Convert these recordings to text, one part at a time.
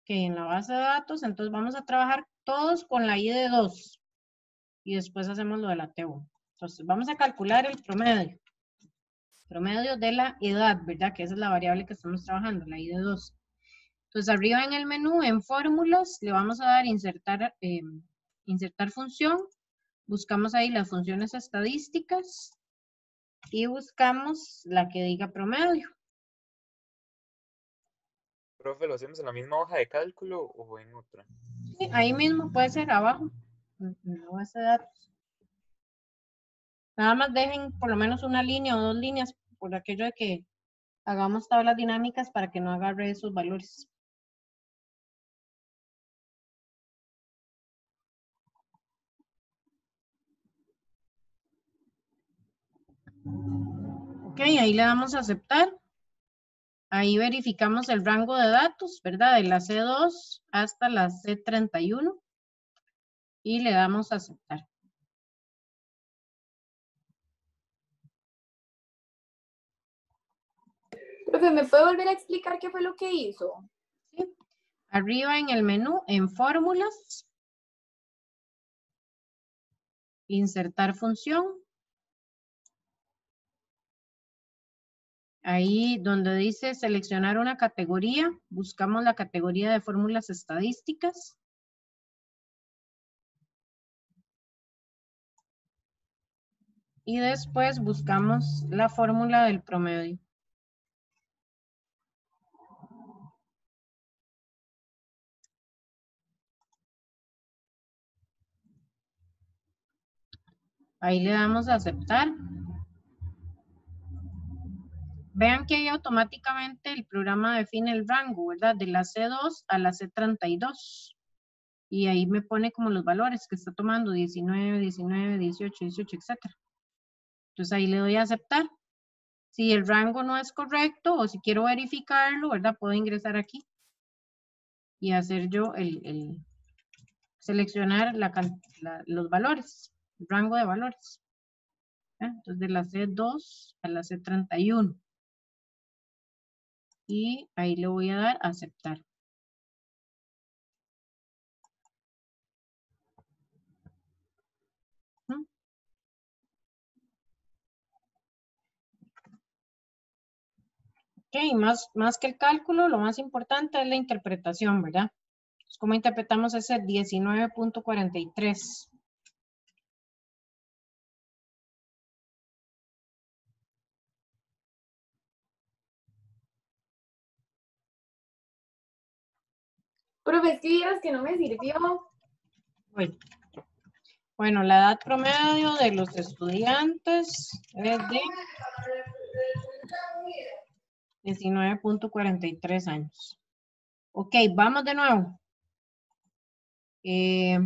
en la base de datos, entonces vamos a trabajar todos con la I de 2 y después hacemos lo de la T1. Entonces vamos a calcular el promedio. Promedio de la edad, ¿verdad? Que esa es la variable que estamos trabajando, la I de 2. Entonces arriba en el menú, en fórmulas, le vamos a dar insertar función. Buscamos ahí las funciones estadísticas y buscamos la que diga promedio. Profe, ¿lo hacemos en la misma hoja de cálculo o en otra? Sí, ahí mismo puede ser abajo, en la base de datos. Nada más dejen por lo menos una línea o 2 líneas por aquello de que hagamos tablas dinámicas para que no agarre esos valores. Ok, ahí le damos a aceptar. Ahí verificamos el rango de datos, ¿verdad? De la C2 hasta la C31. Y le damos a aceptar. Profe, ¿me puede volver a explicar qué fue lo que hizo? Sí. Arriba en el menú, en fórmulas, insertar función. Ahí donde dice seleccionar una categoría, buscamos la categoría de fórmulas estadísticas. Y después buscamos la fórmula del promedio. Ahí le damos a aceptar. Vean que ahí automáticamente el programa define el rango, ¿verdad? De la C2 a la C32. Y ahí me pone como los valores que está tomando, 19, 19, 18, 18, etc. Entonces ahí le doy a aceptar. Si el rango no es correcto o si quiero verificarlo, ¿verdad? Puedo ingresar aquí y hacer yo seleccionar los valores, el rango de valores. Entonces de la C2 a la C31. Y ahí le voy a dar a aceptar. Ok, más que el cálculo, lo más importante es la interpretación, ¿verdad? Entonces, ¿cómo interpretamos ese 19.43? Profe, es que vieras que no me sirvió. Bueno, la edad promedio de los estudiantes es de 19.43 años. Ok, vamos de nuevo. ¿Qué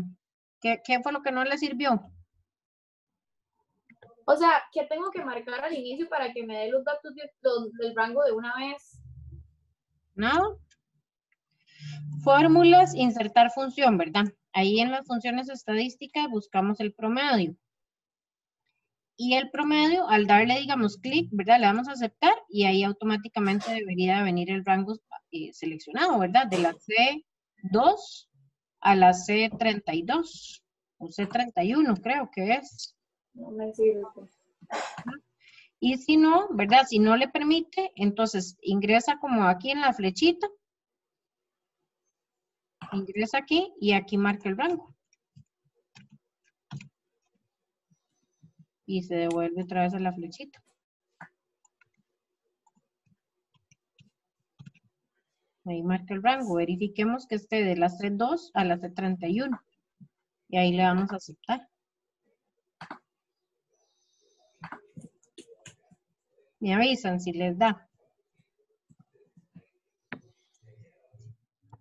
fue lo que no le sirvió? O sea, ¿qué tengo que marcar al inicio para que me dé los datos del rango de una vez? Nada. Fórmulas, insertar función, ¿verdad? Ahí en las funciones estadísticas buscamos el promedio. Y el promedio, al darle, digamos, clic, ¿verdad? Le damos a aceptar y ahí automáticamente debería venir el rango seleccionado, ¿verdad? De la C2 a la C32 o C31 creo que es. No me sirve. Y si no, ¿verdad? Si no le permite, entonces ingresa como aquí en la flechita. Ingresa aquí y aquí marca el rango. Y se devuelve otra vez a la flechita. Ahí marca el rango. Verifiquemos que esté de la C2 a la C31. Y ahí le damos a aceptar. Me avisan si les da.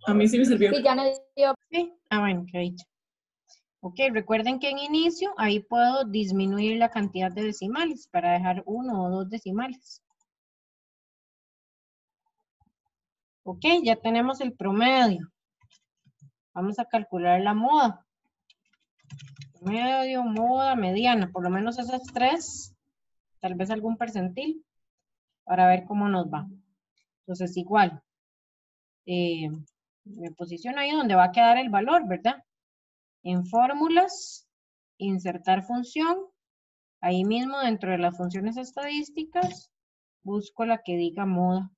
A mí sí me sirvió. Sí, ya me dio. Sí. Bueno, qué dicho. Ok, recuerden que en inicio ahí puedo disminuir la cantidad de decimales para dejar 1 o 2 decimales. Ok, ya tenemos el promedio. Vamos a calcular la moda. Promedio, moda, mediana. Por lo menos esas tres. Tal vez algún percentil. Para ver cómo nos va. Entonces igual. Me posiciono ahí donde va a quedar el valor, ¿verdad? En fórmulas, insertar función. Ahí mismo dentro de las funciones estadísticas, busco la que diga moda.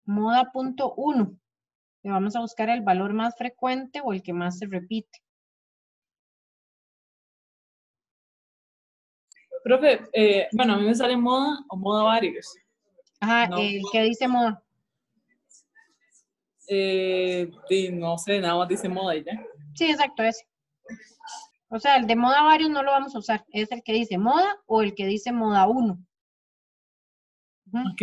Moda.1. Le vamos a buscar el valor más frecuente o el que más se repite. Profe, bueno, a mí me sale moda o moda varios. Ajá, No. el que dice moda. No sé, nada más dice moda y ya. Sí, exacto, ese. O sea, el de moda varios no lo vamos a usar. Es el que dice moda o el que dice moda 1. Ok.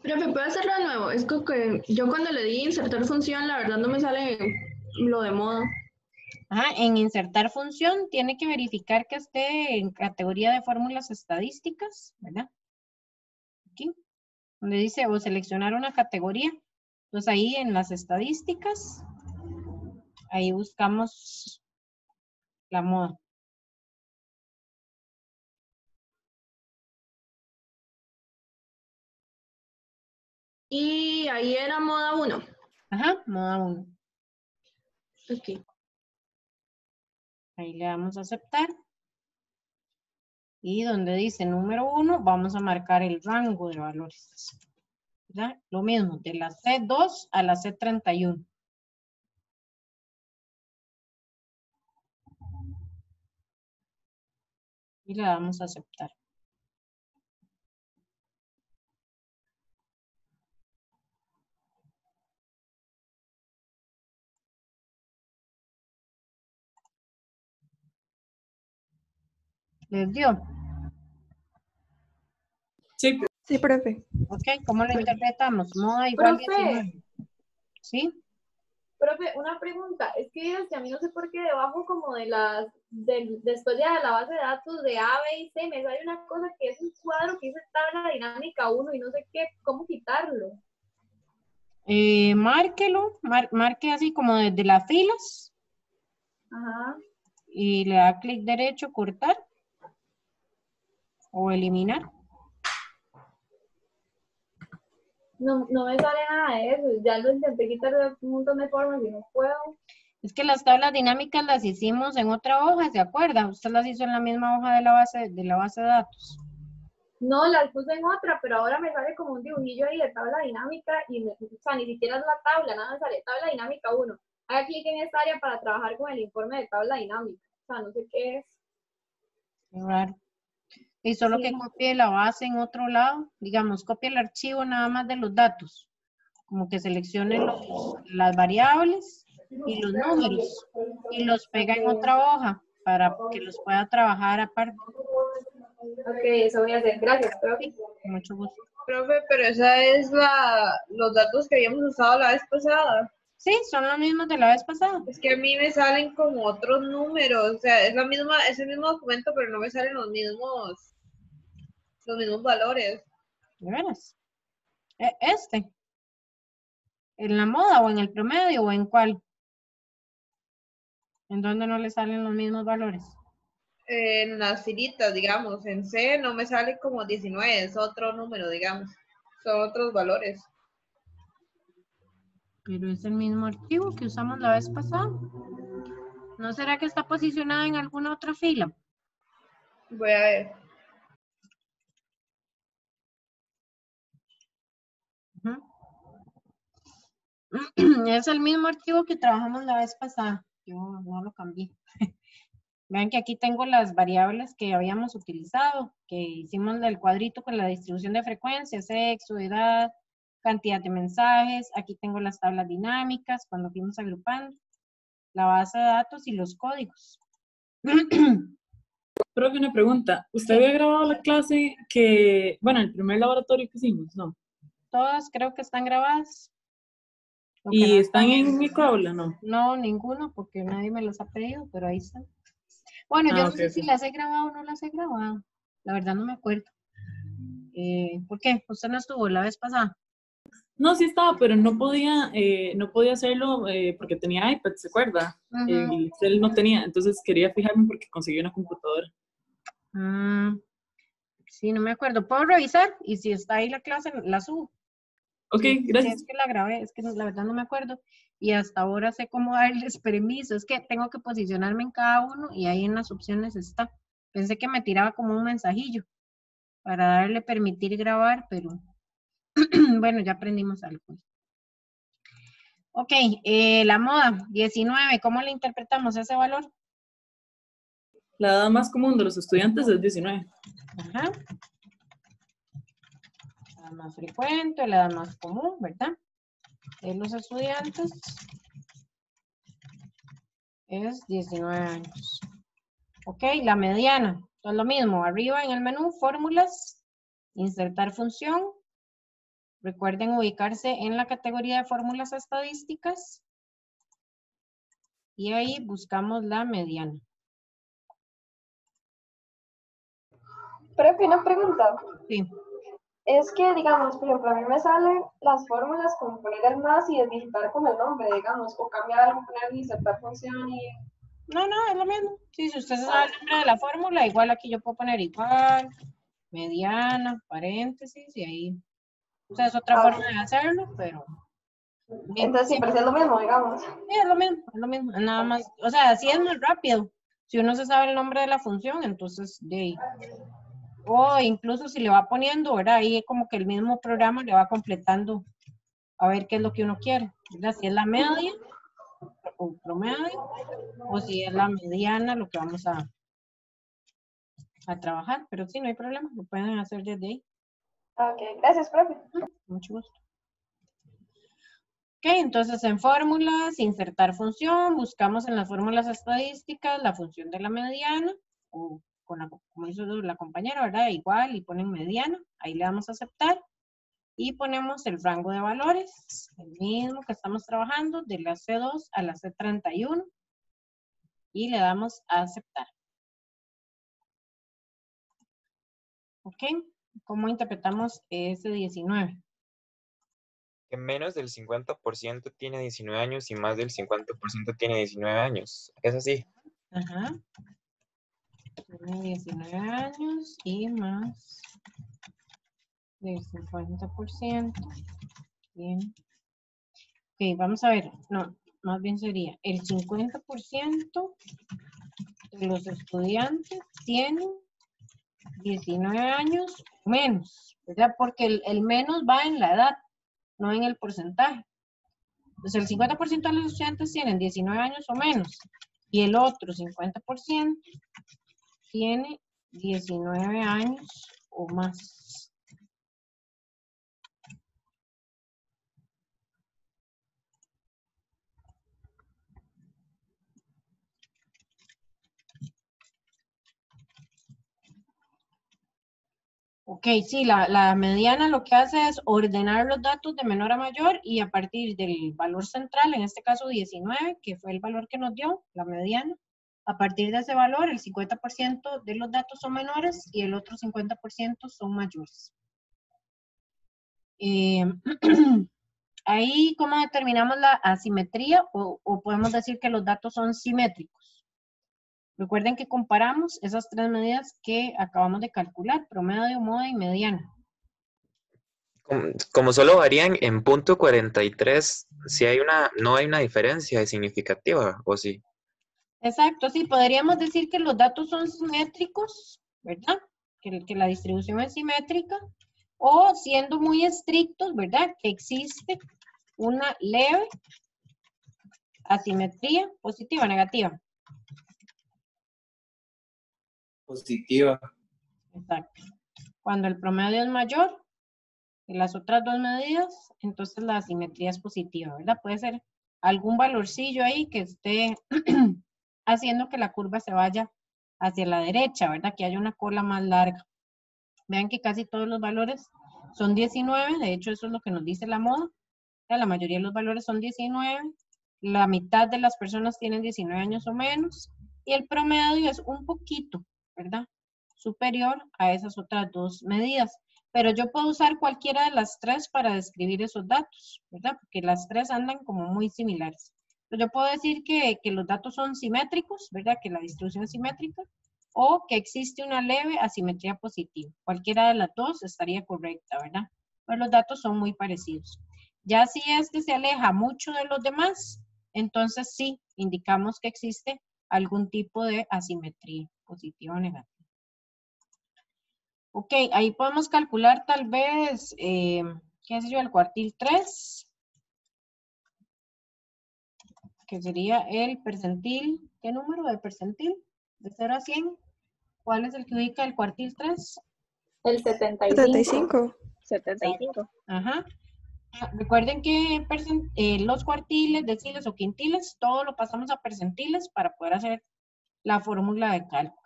Profe, ¿puedo hacerlo de nuevo? Es que yo cuando le di insertar función, la verdad no me sale lo de moda. Ajá, en insertar función tiene que verificar que esté en categoría de fórmulas estadísticas, ¿verdad? Aquí, donde dice o seleccionar una categoría. Entonces ahí en las estadísticas, ahí buscamos la moda. Y ahí era moda 1. Ajá, moda 1. Ok. Ahí le damos a aceptar. Y donde dice número 1, vamos a marcar el rango de valores. ¿Verdad? Lo mismo, de la C2 a la C31. Y le damos a aceptar. ¿Les dio? Sí, Sí, profe. Ok, ¿cómo lo interpretamos? Moda igual Profe. 19. ¿Sí? Profe, una pregunta, es que a mí no sé por qué debajo como de después de la base de datos de A, B y C, me sale una cosa que es un cuadro que dice tabla dinámica 1 y no sé qué, cómo quitarlo. Márquelo, marque así como desde las filas Ajá. y le da clic derecho, cortar o eliminar. No me sale nada de eso, ya lo intenté quitar de un montón de formas y no puedo. Es que las tablas dinámicas las hicimos en otra hoja, ¿se acuerda? Usted las hizo en la misma hoja de la base de datos. No, las puse en otra, pero ahora me sale como un dibujillo ahí de tabla dinámica y o sea, ni siquiera es la tabla, nada me sale tabla dinámica 1. Haga clic en esta área para trabajar con el informe de tabla dinámica. O sea, no sé qué es. Qué raro. Y solo Sí. que copie la base en otro lado, digamos, copie el archivo nada más de los datos, como que seleccione las variables y los números y los pega en otra hoja para que los pueda trabajar aparte. Ok, eso voy a hacer. Gracias, profe. Con mucho gusto. Profe, pero esa es los datos que habíamos usado la vez pasada. Sí, son los mismos de la vez pasada. Es que a mí me salen como otros números, o sea, es el mismo documento, pero no me salen los mismos valores. ¿De veras? Este. ¿En la moda o en el promedio o en cuál? ¿En dónde no le salen los mismos valores? En las filitas, digamos, en C no me sale como 19, es otro número, digamos, son otros valores. Pero es el mismo archivo que usamos la vez pasada. ¿No será que está posicionada en alguna otra fila? Voy a ver. Es el mismo archivo que trabajamos la vez pasada. Yo no lo cambié. Vean que aquí tengo las variables que habíamos utilizado, que hicimos del cuadrito con la distribución de frecuencias, sexo, edad, cantidad de mensajes. Aquí tengo las tablas dinámicas cuando fuimos agrupando, la base de datos y los códigos. profe, una pregunta. ¿Usted había grabado la clase el primer laboratorio que hicimos, no? Todas creo que están grabadas. Lo que ¿Y no están en mi aula, no? No, ninguno, porque nadie me los ha pedido, pero ahí están. Bueno, yo no Ok, sé si ok. las he grabado o no las he grabado. La verdad no me acuerdo. ¿Por qué? ¿Usted no estuvo la vez pasada? No, sí estaba, pero no podía hacerlo porque tenía iPad, ¿se acuerda? Ujú. El Excel no tenía, entonces quería fijarme porque conseguí una computadora. Sí, no me acuerdo. ¿Puedo revisar? Y si está ahí la clase, la subo. Ok, Sí, gracias. es que la grabé, es que la verdad no me acuerdo. Y hasta ahora sé cómo darles permiso. Es que tengo que posicionarme en cada uno y ahí en las opciones está. Pensé que me tiraba como un mensajillo para darle permitir grabar, pero bueno, ya aprendimos algo. Ok, la moda, 19, ¿cómo le interpretamos ese valor? La edad más común de los estudiantes es 19. Ajá. La edad más frecuente, la edad más común, ¿verdad? De los estudiantes es 19 años. Ok, la mediana, es lo mismo. Arriba en el menú, fórmulas, insertar función. Recuerden ubicarse en la categoría de fórmulas estadísticas. Y ahí buscamos la mediana. Profe, una pregunta. Sí. Es que, digamos, por ejemplo, a mí me salen las fórmulas como poner el más y digitar con el nombre, digamos, o cambiar algo, poner insertar función y... No, es lo mismo. Sí, si usted se sabe el nombre de la fórmula, igual aquí yo puedo poner igual, mediana, paréntesis, y ahí. O sea, es otra forma de hacerlo, pero... Entonces siempre es lo mismo, digamos. Sí, es lo mismo, nada más. O sea, así es más rápido. Si uno se sabe el nombre de la función, entonces de ahí. O incluso si le va poniendo, ¿verdad? Ahí como que el mismo programa le va completando a ver qué es lo que uno quiere, ¿verdad? Si es la media o promedio, o si es la mediana lo que vamos a trabajar. Pero sí, no hay problema, lo pueden hacer desde ahí. Ok, gracias, profe. Mucho gusto. Ok, entonces en fórmulas, insertar función, buscamos en las fórmulas estadísticas la función de la mediana, o con la, como hizo la compañera, ¿verdad? Igual, y ponen mediana, ahí le damos a aceptar, y ponemos el rango de valores, el mismo que estamos trabajando, de la C2 a la C31, y le damos a aceptar. Ok, ¿cómo interpretamos ese 19? Que menos del 50% tiene 19 años y más del 50% tiene 19 años. Es así. Ajá. Tiene 19 años y más del 50%. Bien. Ok, vamos a ver. No, más bien sería el 50% de los estudiantes tienen 19 años o menos, ¿verdad? Porque el menos va en la edad, no en el porcentaje. Entonces, el 50% de los estudiantes tienen 19 años o menos y el otro 50% tiene 19 años o más. Ok, sí, la mediana lo que hace es ordenar los datos de menor a mayor y a partir del valor central, en este caso 19, que fue el valor que nos dio, la mediana, a partir de ese valor el 50% de los datos son menores y el otro 50% son mayores. Ahí, ¿cómo determinamos la asimetría? O podemos decir que los datos son simétricos. Recuerden que comparamos esas tres medidas que acabamos de calcular, promedio, moda y mediana. Como solo varían en punto 43, si hay no hay una diferencia significativa, ¿o sí? Exacto, sí, podríamos decir que los datos son simétricos, ¿verdad? Que la distribución es simétrica, o siendo muy estrictos, ¿verdad? Que existe una leve asimetría positiva o negativa. Positiva. Exacto. Cuando el promedio es mayor que las otras dos medidas, entonces la asimetría es positiva, ¿verdad? Puede ser algún valorcillo ahí que esté haciendo que la curva se vaya hacia la derecha, ¿verdad? Que haya una cola más larga. Vean que casi todos los valores son 19, de hecho eso es lo que nos dice la moda. La mayoría de los valores son 19, la mitad de las personas tienen 19 años o menos, y el promedio es un poquito, ¿verdad? Superior a esas otras dos medidas. Pero yo puedo usar cualquiera de las tres para describir esos datos, ¿verdad? Porque las tres andan como muy similares. Pero yo puedo decir que los datos son simétricos, ¿verdad? Que la distribución es simétrica. o que existe una leve asimetría positiva. Cualquiera de las dos estaría correcta, ¿verdad? Pues los datos son muy parecidos. Ya si este se aleja mucho de los demás, entonces sí, indicamos que existe algún tipo de asimetría, positiva o negativa. Ok, ahí podemos calcular tal vez, qué sé yo, el cuartil 3, que sería el percentil. ¿Qué número de percentil? De 0 a 100. ¿Cuál es el que ubica el cuartil 3? El 75. 75. Ajá. Recuerden que los cuartiles, deciles o quintiles, todo lo pasamos a percentiles para poder hacer la fórmula de cálculo.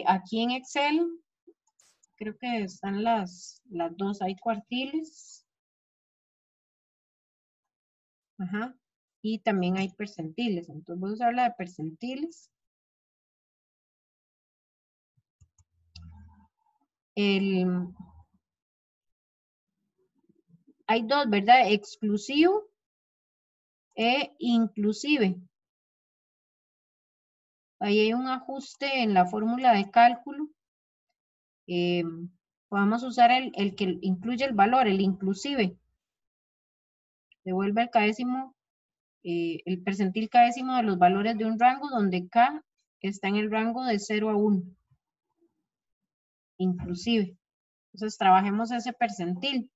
Aquí en Excel, creo que están las dos, hay cuartiles. Ajá. Y también hay percentiles. Entonces voy a usar la de percentiles. Hay dos, ¿verdad? Exclusivo e inclusive. Ahí hay un ajuste en la fórmula de cálculo. Podemos usar el que incluye el valor, el inclusive. Devuelve el cadécimo, el percentil cadécimo de los valores de un rango donde K está en el rango de 0 a 1. Inclusive. Entonces trabajemos ese percentil.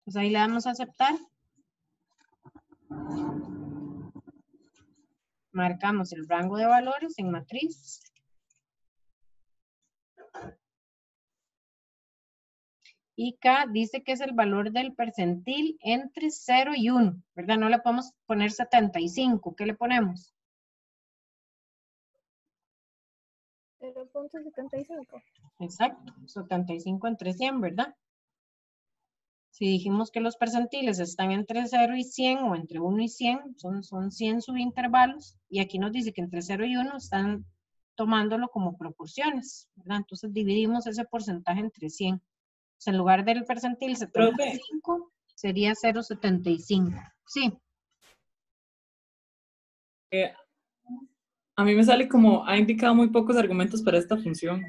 Pues ahí le damos a aceptar. Marcamos el rango de valores en matriz. Y K dice que es el valor del percentil entre 0 y 1, ¿verdad? No le podemos poner 75. ¿Qué le ponemos? 0.75. Exacto, 75 entre 100, ¿verdad? Si dijimos que los percentiles están entre 0 y 100 o entre 1 y 100, son 100 subintervalos, y aquí nos dice que entre 0 y 1 están tomándolo como proporciones, ¿verdad? Entonces dividimos ese porcentaje entre 100. Entonces, en lugar del percentil 75, sería 0.75. Sí. A mí me sale como, ha indicado muy pocos argumentos para esta función.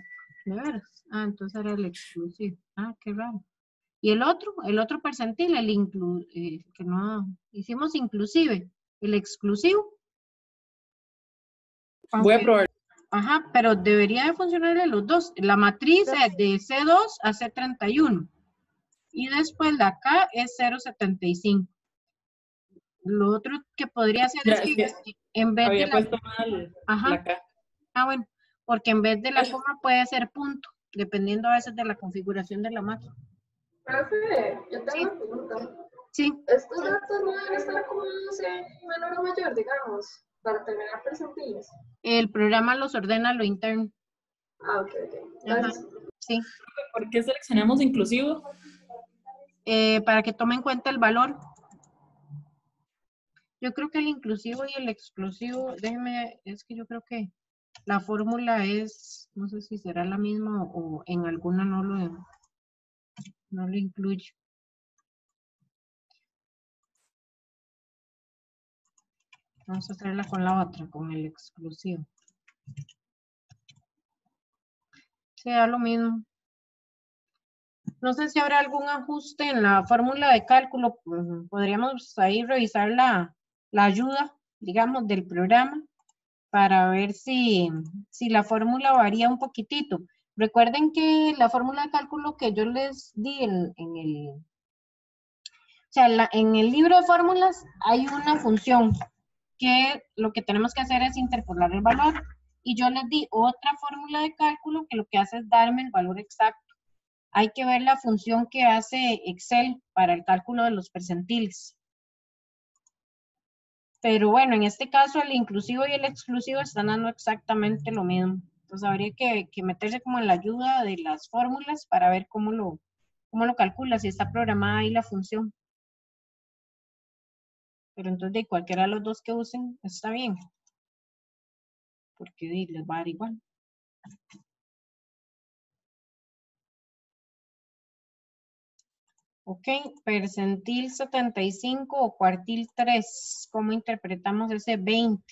¿De veras? Ah, entonces era el exclusivo. Ah, qué raro. Y el otro percentil, que no hicimos inclusive, el exclusivo. Voy a probar. Ajá, pero debería de funcionar en los dos. La matriz es de C2 a C31. Y después la K es 0.75. Lo otro que podría hacer Ya, es que en vez había de puesto mal la K. Ah, bueno, porque en vez de la coma puede ser punto, dependiendo a veces de la configuración de la máquina. Profe, yo tengo Sí. una pregunta. Sí. ¿Estos datos no deben estar acumulados en menor o mayor, digamos, para terminar percentiles? El programa los ordena a lo interno. Ah, ok. Gracias. Sí. ¿Por qué seleccionamos inclusivo? Para que tome en cuenta el valor. Yo creo que el inclusivo y el exclusivo, déjeme, es que yo creo que la fórmula es, no sé si será la misma o en alguna no lo incluye. Vamos a hacerla con la otra, con el exclusivo. Sea lo mismo. No sé si habrá algún ajuste en la fórmula de cálculo. Podríamos ahí revisar la ayuda, digamos, del programa para ver si la fórmula varía un poquitito. Recuerden que la fórmula de cálculo que yo les di en el libro de fórmulas hay una función que lo que tenemos que hacer es interpolar el valor. Y yo les di otra fórmula de cálculo que lo que hace es darme el valor exacto. Hay que ver la función que hace Excel para el cálculo de los percentiles. Pero bueno, en este caso el inclusivo y el exclusivo están dando exactamente lo mismo. Entonces habría que meterse como en la ayuda de las fórmulas para ver cómo lo calcula, si está programada ahí la función. Pero entonces de cualquiera de los dos que usen está bien. Porque les va a dar igual. Ok, percentil 75 o cuartil 3. ¿Cómo interpretamos ese 20?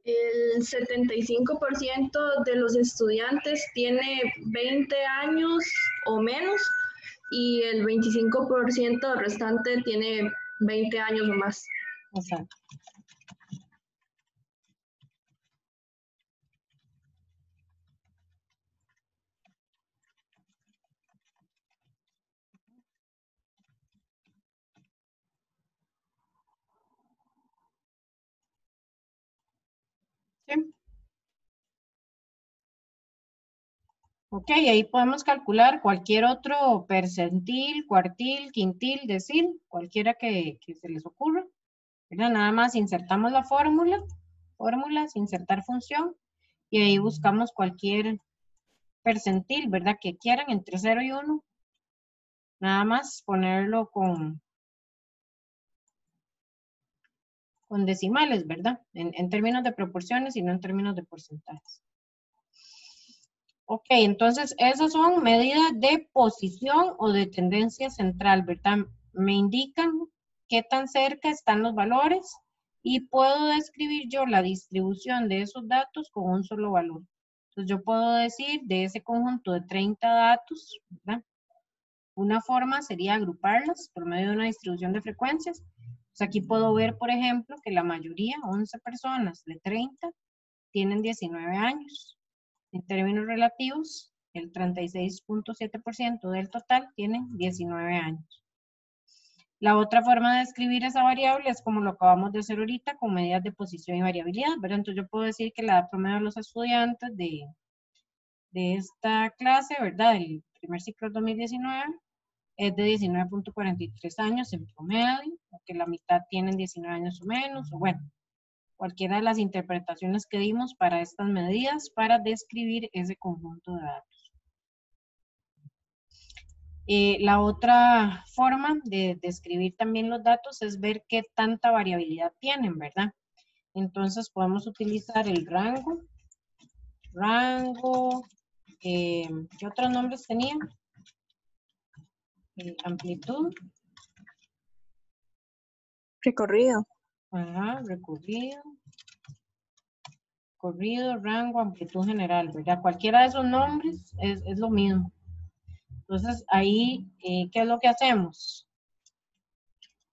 El 75% de los estudiantes tiene 20 años o menos y el 25% restante tiene 20 años o más. Exacto. ¿Sí? Ok, ahí podemos calcular cualquier otro percentil, cuartil, quintil, decil, cualquiera que se les ocurra. ¿Verdad? Nada más insertamos la fórmulas, insertar función, y ahí buscamos cualquier percentil, ¿verdad? Que quieran entre 0 y 1. Nada más ponerlo con decimales, ¿verdad? En términos de proporciones y no en términos de porcentajes. Ok, entonces esas son medidas de posición o de tendencia central, ¿verdad? Me indican qué tan cerca están los valores y puedo describir yo la distribución de esos datos con un solo valor. Entonces yo puedo decir de ese conjunto de 30 datos, ¿verdad? Una forma sería agruparlas por medio de una distribución de frecuencias. Pues aquí puedo ver, por ejemplo, que la mayoría, 11 personas de 30, tienen 19 años. En términos relativos, el 36.7% del total tiene 19 años. La otra forma de escribir esa variable es como lo acabamos de hacer ahorita, con medidas de posición y variabilidad, ¿verdad? Entonces yo puedo decir que la edad promedio de los estudiantes de esta clase, ¿verdad? Del primer ciclo 2019, es de 19.43 años en promedio, o que la mitad tienen 19 años o menos, o bueno, cualquiera de las interpretaciones que dimos para estas medidas para describir ese conjunto de datos. La otra forma de describir también los datos es ver qué tanta variabilidad tienen, ¿verdad? Entonces podemos utilizar el rango, ¿qué otros nombres tenían? Amplitud. Recorrido. Ajá, recorrido, rango, amplitud general, ¿verdad? Cualquiera de esos nombres es lo mismo. Entonces, ahí, ¿qué es lo que hacemos?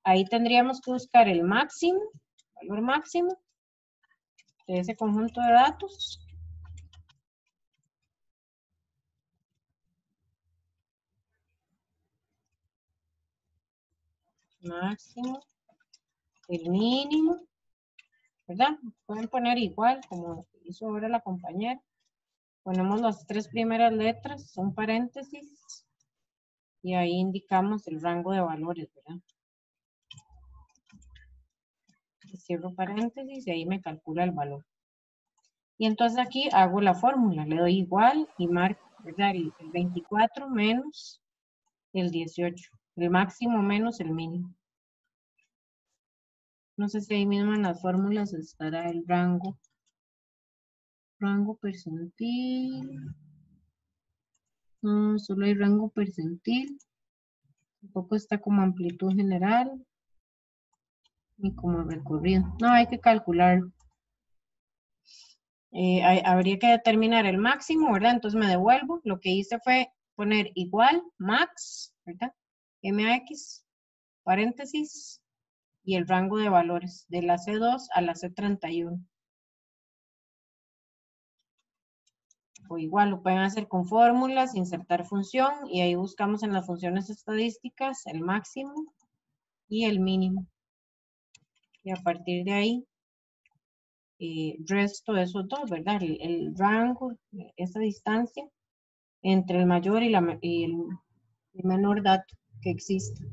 Ahí tendríamos que buscar el máximo, valor máximo de ese conjunto de datos. Máximo, el mínimo, ¿verdad? Pueden poner igual, como hizo ahora la compañera. Ponemos las 3 primeras letras, un paréntesis, y ahí indicamos el rango de valores, ¿verdad? Cierro paréntesis y ahí me calcula el valor. Y entonces aquí hago la fórmula, le doy igual y marco, ¿verdad? El 24 menos el 18, el máximo menos el mínimo. No sé si ahí mismo en las fórmulas estará el rango percentil. No, solo hay rango percentil. Tampoco está como amplitud general ni como recorrido. No, hay que calcularlo. Habría que determinar el máximo, ¿verdad? Entonces me devuelvo. Lo que hice fue poner igual, max, ¿verdad? MX, paréntesis, y el rango de valores de la C2 a la C31. O igual lo pueden hacer con fórmulas, insertar función, y ahí buscamos en las funciones estadísticas el máximo y el mínimo. Y a partir de ahí, resto de esos dos, ¿verdad? El rango, esa distancia entre el mayor y el menor dato que existe.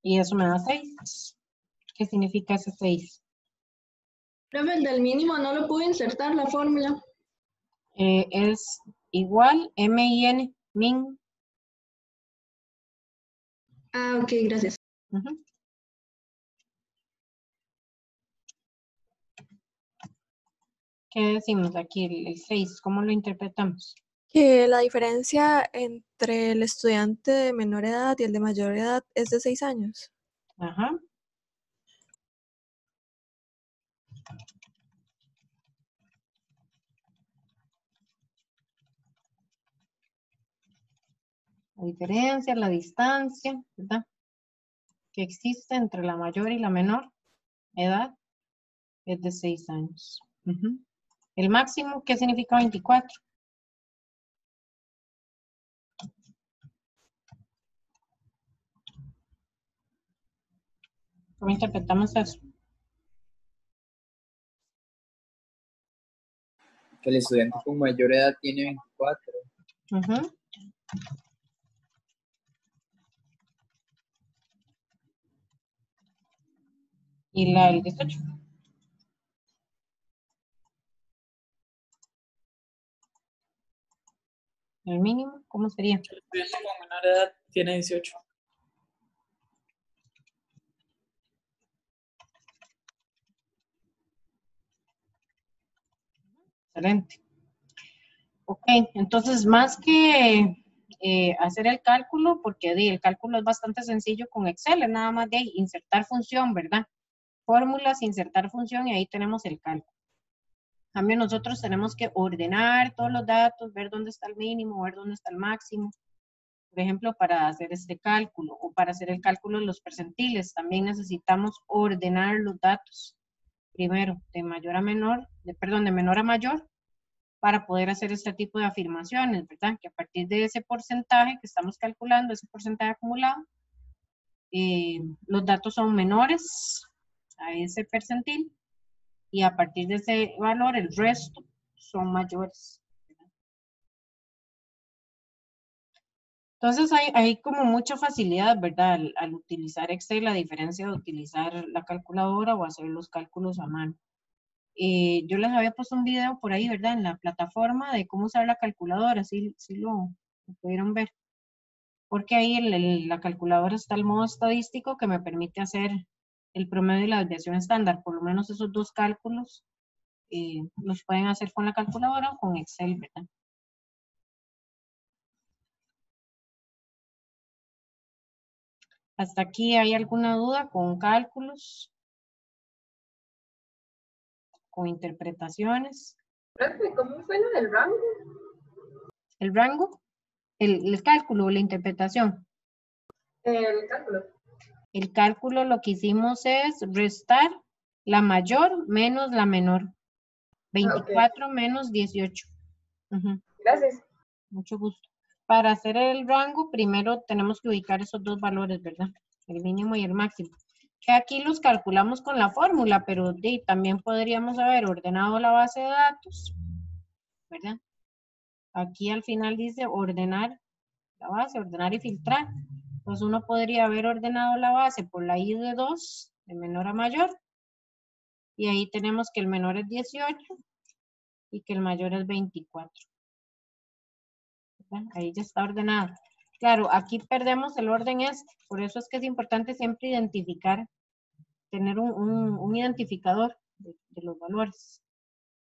Y eso me da 6. ¿Qué significa ese 6? Profe, el del mínimo no lo pude insertar la fórmula. Es igual MIN, min. Ah, ok, gracias. ¿Qué decimos aquí? El 6, ¿cómo lo interpretamos? Que la diferencia entre el estudiante de menor edad y el de mayor edad es de 6 años. Ajá. La diferencia, la distancia, ¿verdad? Que existe entre la mayor y la menor edad es de 6 años. Ujú. El máximo, ¿qué significa 24? ¿Cómo interpretamos eso? Que el estudiante con mayor edad tiene 24. Ujú. Y la del 18. El mínimo, ¿cómo sería? El estudiante con menor edad tiene 18. Excelente. Ok, entonces más que hacer el cálculo, porque el cálculo es bastante sencillo con Excel, es nada más de ahí, insertar función, ¿verdad? Fórmulas, insertar función y ahí tenemos el cálculo. En cambio, nosotros tenemos que ordenar todos los datos, ver dónde está el mínimo, ver dónde está el máximo. Por ejemplo, para hacer este cálculo o para hacer el cálculo de los percentiles, también necesitamos ordenar los datos. Primero, de mayor a menor, de menor a mayor, para poder hacer este tipo de afirmaciones, ¿verdad? Que a partir de ese porcentaje que estamos calculando, ese porcentaje acumulado, los datos son menores a ese percentil y a partir de ese valor el resto son mayores. Entonces hay como mucha facilidad, ¿verdad? Al utilizar Excel, a diferencia de utilizar la calculadora o hacer los cálculos a mano. Yo les había puesto un video por ahí, ¿verdad? En la plataforma de cómo usar la calculadora, si lo pudieron ver. Porque ahí en la calculadora está el modo estadístico que me permite hacer el promedio y la desviación estándar. Por lo menos esos dos cálculos los pueden hacer con la calculadora o con Excel, ¿verdad? ¿Hasta aquí hay alguna duda con cálculos? ¿Con interpretaciones? ¿Cómo fue lo del rango? ¿El rango? ¿El cálculo o la interpretación? El cálculo. El cálculo lo que hicimos es restar la mayor menos la menor. 24 menos 18. Ujú. Gracias. Mucho gusto. Para hacer el rango, primero tenemos que ubicar esos dos valores, ¿verdad? El mínimo y el máximo. Que aquí los calculamos con la fórmula, pero también podríamos haber ordenado la base de datos, ¿verdad? Aquí al final dice ordenar la base, ordenar y filtrar. Pues uno podría haber ordenado la base por la I de 2, de menor a mayor. Y ahí tenemos que el menor es 18 y que el mayor es 24. ¿Verdad? Ahí ya está ordenado. Claro, aquí perdemos el orden este. Por eso es que es importante siempre identificar, tener un identificador de los valores.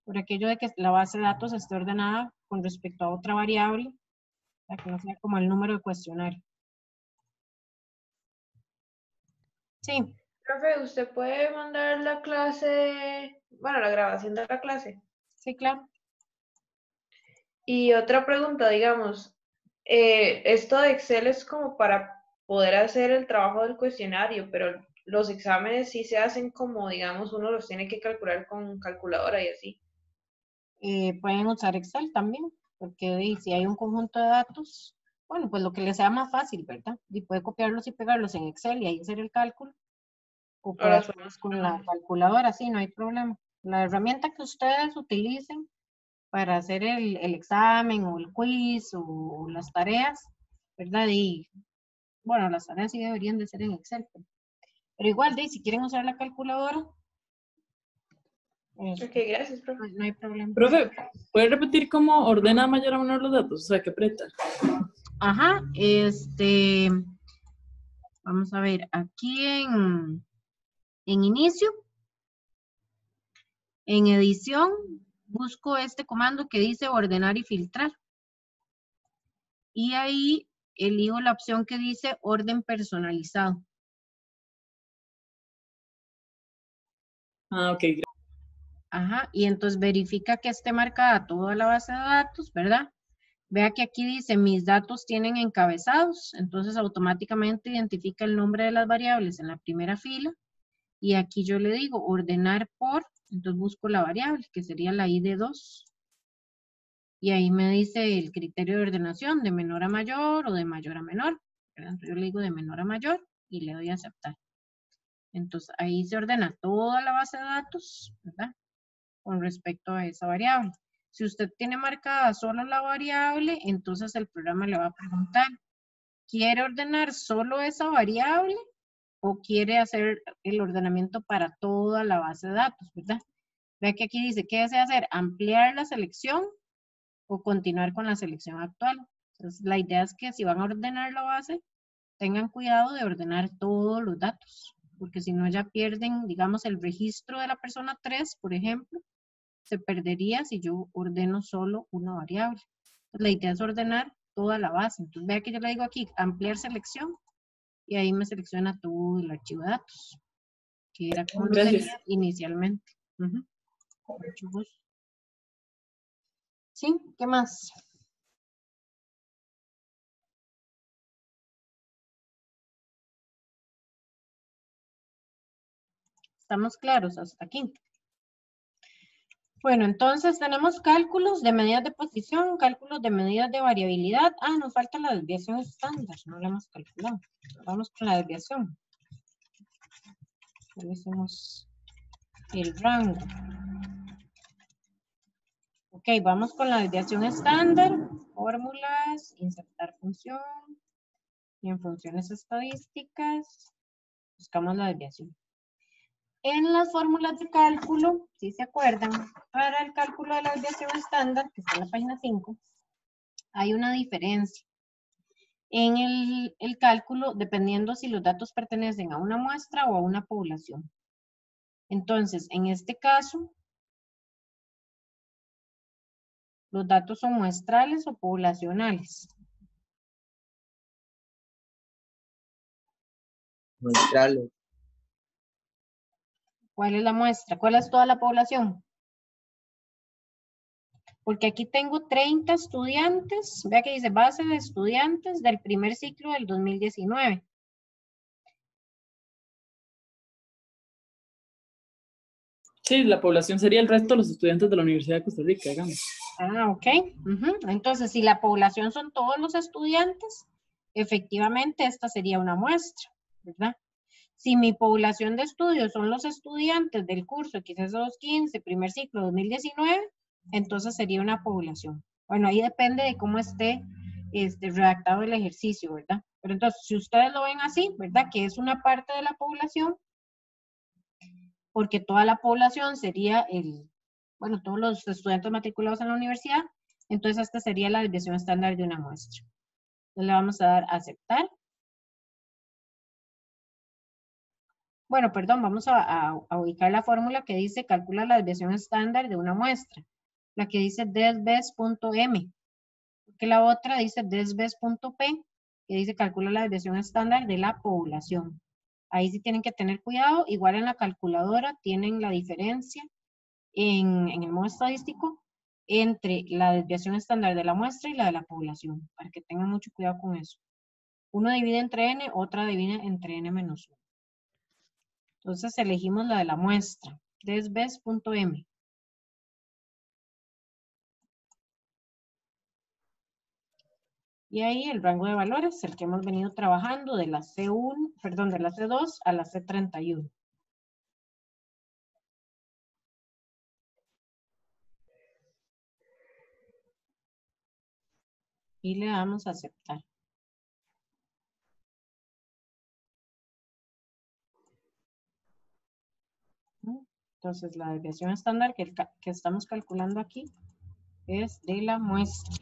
Por aquello de que la base de datos esté ordenada con respecto a otra variable, para que no sea como el número de cuestionario. Sí. Profe, ¿usted puede mandar la clase, bueno, la grabación de la clase? Sí, claro. Y otra pregunta, digamos, esto de Excel es como para poder hacer el trabajo del cuestionario, pero los exámenes sí se hacen como, digamos, uno los tiene que calcular con calculadora y así. Pueden usar Excel también, porque si hay un conjunto de datos, bueno, pues lo que les sea más fácil, ¿verdad? Y puede copiarlos y pegarlos en Excel y ahí hacer el cálculo. O puede Ahora hacerlos con la calculadora, sí, no hay problema. La herramienta que ustedes utilicen para hacer el examen o el quiz o las tareas, ¿verdad? Y bueno, las tareas sí deberían de ser en Excel, pero igual, si quieren usar la calculadora, Ok, gracias, profe. no hay problema. Profe, ¿puede repetir cómo ordena mayor a menor los datos? O sea, ¿qué aprieta? Ajá, vamos a ver, aquí en inicio, en edición, busco este comando que dice ordenar y filtrar. Y ahí elijo la opción que dice orden personalizado. Ah, ok. Ajá, y entonces verifica que esté marcada toda la base de datos, ¿verdad? Vea que aquí dice, mis datos tienen encabezados, entonces automáticamente identifica el nombre de las variables en la primera fila, y aquí yo le digo, ordenar por, entonces busco la variable, que sería la id 2, y ahí me dice el criterio de ordenación, de menor a mayor o de mayor a menor, ¿verdad? Entonces yo le digo de menor a mayor, y le doy a aceptar. Entonces ahí se ordena toda la base de datos, ¿verdad? Con respecto a esa variable. Si usted tiene marcada solo la variable, entonces el programa le va a preguntar, ¿quiere ordenar solo esa variable o quiere hacer el ordenamiento para toda la base de datos, ¿verdad? Vea que aquí dice, ¿qué desea hacer? ¿Ampliar la selección o continuar con la selección actual? Entonces, la idea es que si van a ordenar la base, tengan cuidado de ordenar todos los datos, porque si no ya pierden, digamos, el registro de la persona 3, por ejemplo, se perdería si yo ordeno solo una variable. Entonces, la idea es ordenar toda la base. Entonces, vea que yo le digo aquí, ampliar selección, y ahí me selecciona todo el archivo de datos, que era como lo Gracias. tenía inicialmente. Ujú. Mucho gusto. ¿Sí? ¿Qué más? ¿Estamos claros hasta aquí? Bueno, entonces tenemos cálculos de medidas de posición, cálculos de medidas de variabilidad. Ah, nos falta la desviación estándar, no la hemos calculado. Vamos con la desviación. Ya hicimos el rango. Ok, vamos con la desviación estándar, fórmulas, insertar función, y en funciones estadísticas, buscamos la desviación. En las fórmulas de cálculo, si se acuerdan, para el cálculo de la desviación estándar, que está en la página 5, hay una diferencia. En el cálculo, dependiendo si los datos pertenecen a una muestra o a una población. Entonces, en este caso, los datos son muestrales o poblacionales. Muestrales. ¿Cuál es la muestra? ¿Cuál es toda la población? Porque aquí tengo 30 estudiantes. Vea que dice base de estudiantes del primer ciclo del 2019. Sí, la población sería el resto de los estudiantes de la Universidad de Costa Rica, digamos. Ah, ok. Entonces, si la población son todos los estudiantes, efectivamente esta sería una muestra, ¿verdad? Si mi población de estudio son los estudiantes del curso XS215, primer ciclo 2019, entonces sería una población. Bueno, ahí depende de cómo esté redactado el ejercicio, ¿verdad? Pero entonces, si ustedes lo ven así, ¿verdad? Que es una parte de la población, porque toda la población sería todos los estudiantes matriculados en la universidad, entonces esta sería la desviación estándar de una muestra. Entonces le vamos a dar a aceptar. Bueno, perdón, vamos a ubicar la fórmula que dice calcula la desviación estándar de una muestra. La que dice desves.m. Porque la otra dice desves.p, que dice calcula la desviación estándar de la población. Ahí sí tienen que tener cuidado. Igual en la calculadora tienen la diferencia en el modo estadístico entre la desviación estándar de la muestra y la de la población, para que tengan mucho cuidado con eso. Uno divide entre n, otra divide entre n-1. Entonces elegimos la de la muestra, desves.m. Y ahí el rango de valores, el que hemos venido trabajando de la C1, perdón, de la C2 a la C31. Y le damos a aceptar. Entonces la desviación estándar que estamos calculando aquí es de la muestra.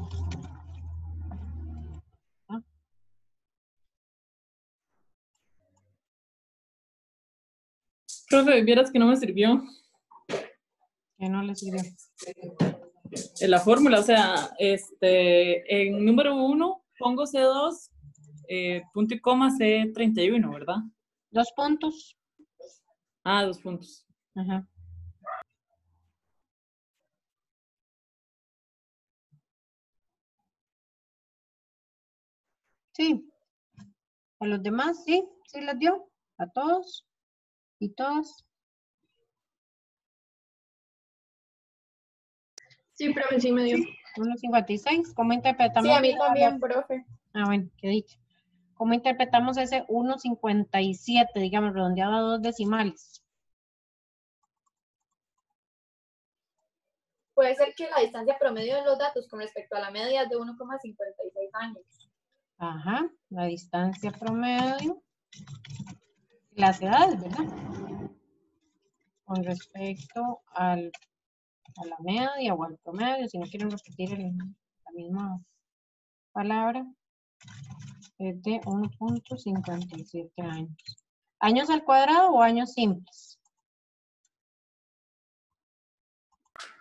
Profe, vieras que no me sirvió ¿Qué no le sirvió? la fórmula. O sea, en número 1 pongo C2, punto y coma C31, ¿verdad? 2 puntos. Ah, 2 puntos. Ajá. Sí. A los demás, sí, sí les dio. A todos y todas. Sí, profe, sí me dio. 1.56. ¿Cómo interpretamos? Sí, a mí también, profe. Ah, bueno, qué dicho. ¿Cómo interpretamos ese 1.57, digamos, redondeado a 2 decimales? Puede ser que la distancia promedio de los datos con respecto a la media es de 1,56 años. Ajá, la distancia promedio. Las edades, ¿verdad? Con respecto a la media o al promedio, si no quieren repetir la misma palabra, es de 1.57 años. ¿Años al cuadrado o años simples?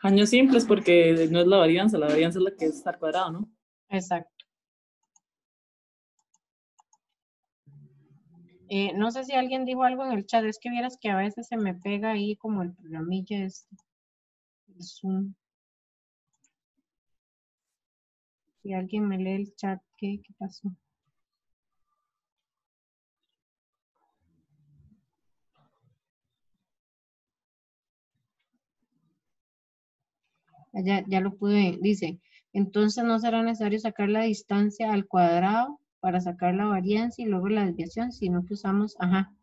Años simples porque no es la varianza es la que es al cuadrado, ¿no? Exacto. No sé si alguien dijo algo en el chat, es que vieras que a veces se me pega ahí como el programilla este. El Zoom. Si alguien me lee el chat, ¿qué pasó? Ya lo pude, dice, entonces no será necesario sacar la distancia al cuadrado para sacar la varianza y luego la desviación, sino que usamos, ajá,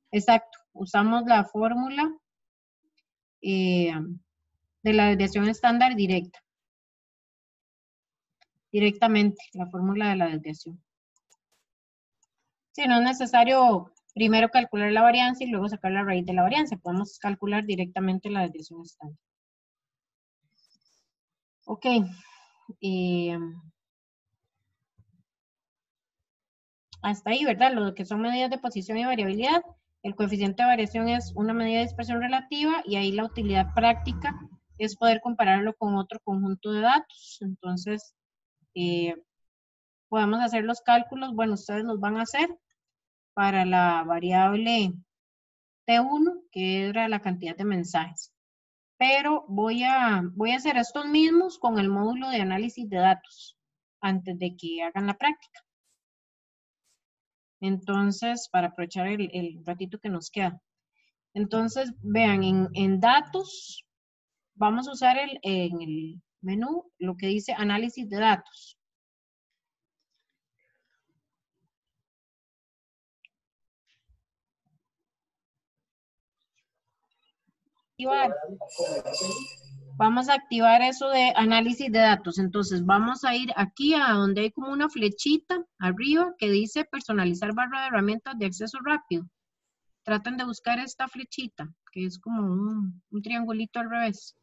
exacto, usamos la fórmula de la desviación estándar directamente, la fórmula de la desviación. Sí, no es necesario primero calcular la varianza y luego sacar la raíz de la varianza, podemos calcular directamente la desviación estándar. Ok. Hasta ahí, ¿verdad? Lo que son medidas de posición y variabilidad. El coeficiente de variación es una medida de dispersión relativa y ahí la utilidad práctica es poder compararlo con otro conjunto de datos. Entonces, podemos hacer los cálculos. Bueno, ustedes los van a hacer para la variable T1, que era la cantidad de mensajes. Pero voy a hacer estos mismos con el módulo de análisis de datos antes de que hagan la práctica. Entonces, para aprovechar el ratito que nos queda. Entonces, vean, en datos, vamos a usar en el menú lo que dice análisis de datos. Vamos a activar eso de análisis de datos. Entonces, vamos a ir aquí a donde hay como una flechita arriba que dice personalizar barra de herramientas de acceso rápido. Traten de buscar esta flechita, que es como un triangulito al revés.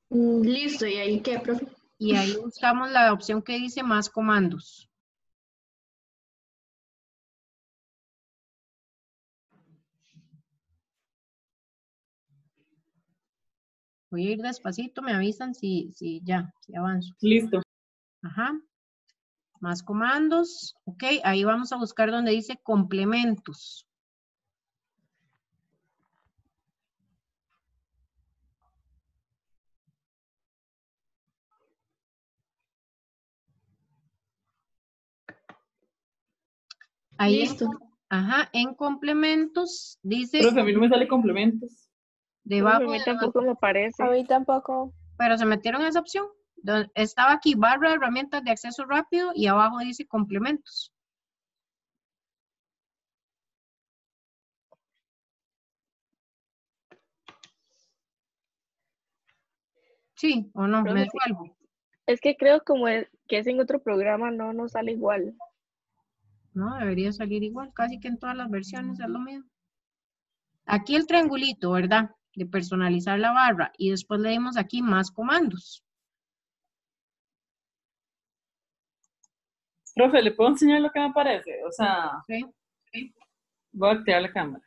Listo, ¿y ahí qué, profe? Y ahí buscamos la opción que dice más comandos. Voy a ir despacito, me avisan si avanzo. Listo. Ajá. Más comandos. Ok, ahí vamos a buscar donde dice complementos. Ahí Listo. en complementos dice Profe, a mí no me sale complementos. debajo A mí de tampoco me parece. A mí tampoco. pero se metieron en esa opción. Estaba aquí barra de herramientas de acceso rápido y abajo dice complementos. Sí o no, Profe, me sí. devuelvo. Es que creo que es en otro programa, no nos sale igual. No, debería salir igual, casi que en todas las versiones es lo mismo. Aquí el triangulito, ¿verdad? De personalizar la barra y después le dimos aquí más comandos. Profe, ¿le puedo enseñar lo que me parece? O sea, ¿Sí? voy a activar la cámara.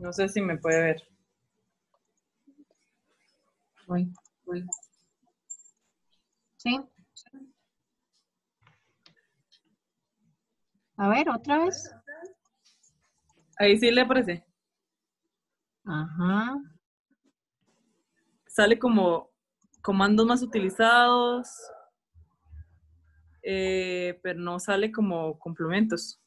No sé si me puede ver. Voy. ¿Sí? A ver, otra vez. Ahí sí le aparece. Ajá. Sale como comandos más utilizados, pero no sale como complementos.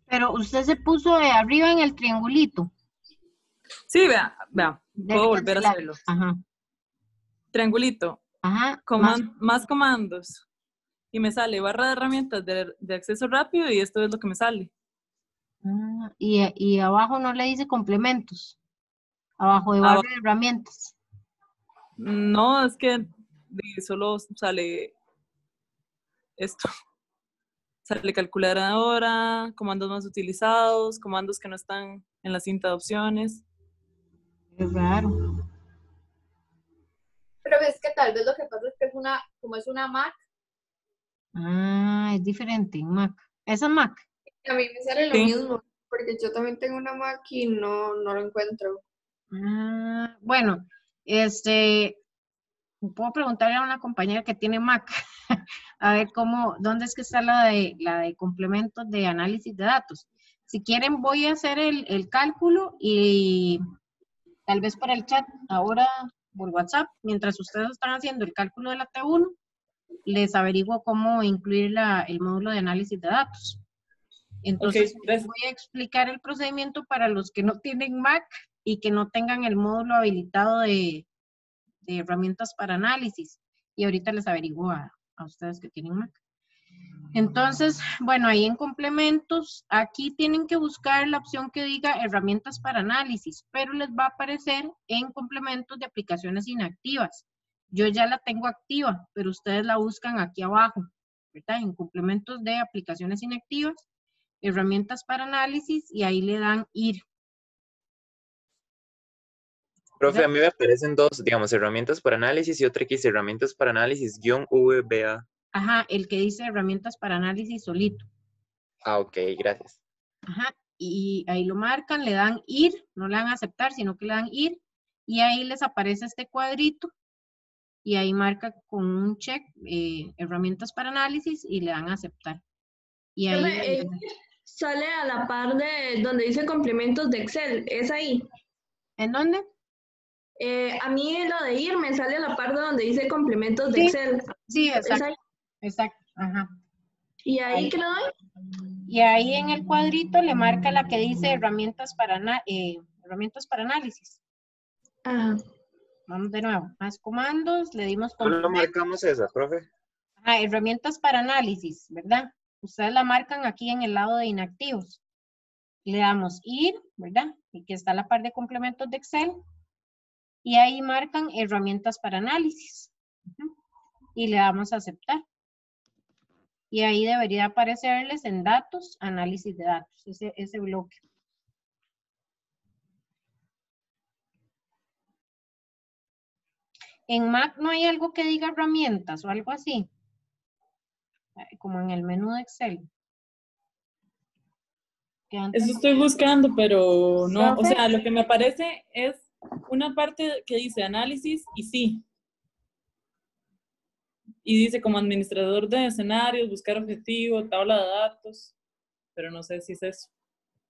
Pero usted se puso de arriba en el triangulito. Sí, vea, Del puedo volver a cancelario. hacerlo. Ajá. Triangulito, Ajá. más comandos. Y me sale barra de herramientas de acceso rápido y esto es lo que me sale. Y abajo no le dice complementos. Abajo de barra de herramientas. No, es que solo sale esto. Sale calculadora, comandos más utilizados, comandos que no están en la cinta de opciones. Es raro. Pero es que tal vez lo que pasa es que como es una Mac, Es diferente en Mac. ¿Esa es Mac? A mí me sale lo Sí. mismo, porque yo también tengo una Mac y no lo encuentro. Bueno, puedo preguntarle a una compañera que tiene Mac, a ver dónde es que está la de complementos de análisis de datos. Si quieren, voy a hacer el cálculo y tal vez para el chat, ahora por WhatsApp, mientras ustedes están haciendo el cálculo de la T1, les averiguo cómo incluir el módulo de análisis de datos. Entonces, Okay, voy a explicar el procedimiento para los que no tienen Mac y que no tengan el módulo habilitado de herramientas para análisis. Y ahorita les averiguo a ustedes que tienen Mac. Entonces, bueno, ahí en complementos, aquí tienen que buscar la opción que diga herramientas para análisis, pero les va a aparecer en complementos de aplicaciones inactivas. Yo ya la tengo activa, pero ustedes la buscan aquí abajo, ¿verdad? En complementos de aplicaciones inactivas, herramientas para análisis y ahí le dan ir. Profe, a mí me aparecen dos, digamos, herramientas para análisis y otra que dice herramientas para análisis -VBA. Ajá, el que dice herramientas para análisis solito. Ok, gracias. Ajá, y ahí lo marcan, le dan ir, no le dan aceptar, sino que le dan ir, y ahí les aparece este cuadrito, y ahí marca con un check, herramientas para análisis, y le dan aceptar. Y ahí Sale a la par de donde dice complementos de Excel, ¿es ahí? ¿En dónde? A mí lo de ir me sale a la par de donde dice complementos de Sí, Excel. Sí, ¿Es exacto, ahí? exacto, ajá. ¿Y ahí qué le doy? Y ahí en el cuadrito le marca la que dice herramientas para análisis. Ajá. Vamos de nuevo, más comandos, le dimos ¿Solo marcamos esa, profe? herramientas para análisis, ¿verdad? Ustedes la marcan aquí en el lado de inactivos. Le damos ir, ¿verdad? Y que está la par de complementos de Excel. Y ahí marcan herramientas para análisis. Y le damos a aceptar. Y ahí debería aparecerles en datos, análisis de datos, ese bloque. En Mac no hay algo que diga herramientas o algo así. Como en el menú de Excel. Eso estoy buscando, pero no, ¿Profe? o sea, lo que me aparece es una parte que dice análisis y sí. Y dice como administrador de escenarios, buscar objetivo, tabla de datos, pero no sé si es eso.